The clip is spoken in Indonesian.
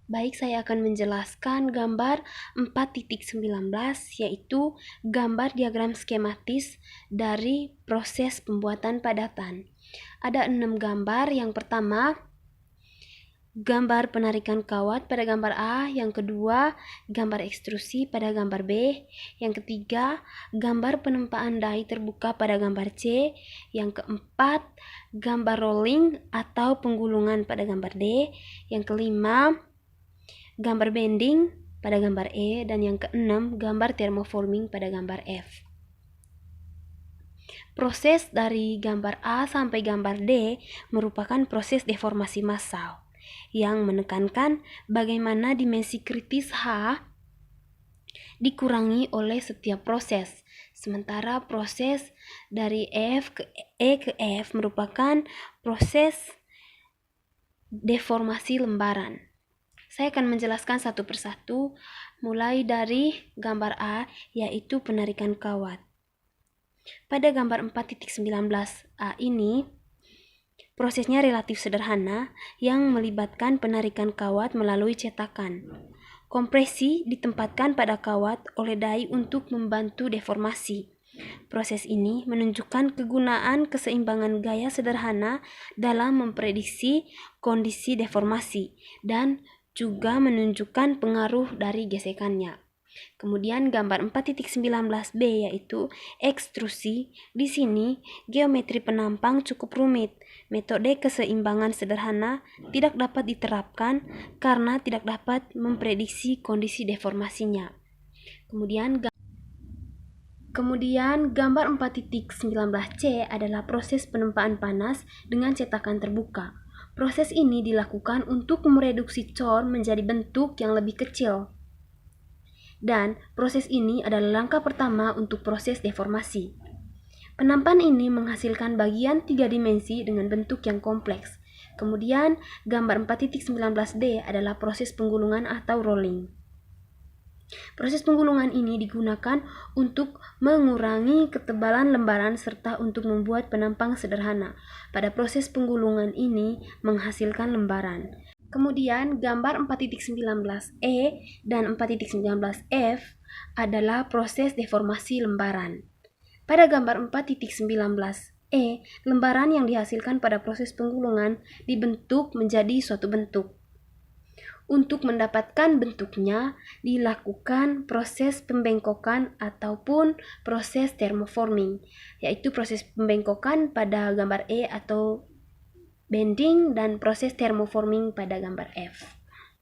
Baik, saya akan menjelaskan gambar 4.19, yaitu gambar diagram skematis dari proses pembuatan padatan. Ada 6 gambar. Yang pertama, gambar penarikan kawat pada gambar A. Yang kedua, gambar ekstrusi pada gambar B. Yang ketiga, gambar penempaan dai terbuka pada gambar C. Yang keempat, gambar rolling atau penggulungan pada gambar D. Yang kelima, gambar bending pada gambar E. Dan yang keenam, gambar thermoforming pada gambar F. Proses dari gambar A sampai gambar D merupakan proses deformasi massal yang menekankan bagaimana dimensi kritis H dikurangi oleh setiap proses. Sementara proses dari F ke E ke F merupakan proses deformasi lembaran. Saya akan menjelaskan satu persatu, mulai dari gambar A, yaitu penarikan kawat. Pada gambar 4.19a ini, prosesnya relatif sederhana yang melibatkan penarikan kawat melalui cetakan. Kompresi ditempatkan pada kawat oleh dai untuk membantu deformasi. Proses ini menunjukkan kegunaan keseimbangan gaya sederhana dalam memprediksi kondisi deformasi dan juga menunjukkan pengaruh dari gesekannya. Kemudian gambar 4.19b yaitu ekstrusi. Di sini geometri penampang cukup rumit. Metode keseimbangan sederhana tidak dapat diterapkan karena tidak dapat memprediksi kondisi deformasinya. Kemudian gambar 4.19c adalah proses penempaan panas dengan cetakan terbuka. Proses ini dilakukan untuk mereduksi cor menjadi bentuk yang lebih kecil. Dan proses ini adalah langkah pertama untuk proses deformasi. Penampakan ini menghasilkan bagian 3 dimensi dengan bentuk yang kompleks. Kemudian gambar 4.19d adalah proses penggulungan atau rolling. Proses penggulungan ini digunakan untuk mengurangi ketebalan lembaran serta untuk membuat penampang sederhana. Pada proses penggulungan ini menghasilkan lembaran. Kemudian gambar 4.19e dan 4.19f adalah proses deformasi lembaran. Pada gambar 4.19e, lembaran yang dihasilkan pada proses penggulungan dibentuk menjadi suatu bentuk. Untuk mendapatkan bentuknya, dilakukan proses pembengkokan ataupun proses thermoforming, yaitu proses pembengkokan pada gambar E atau bending dan proses thermoforming pada gambar F.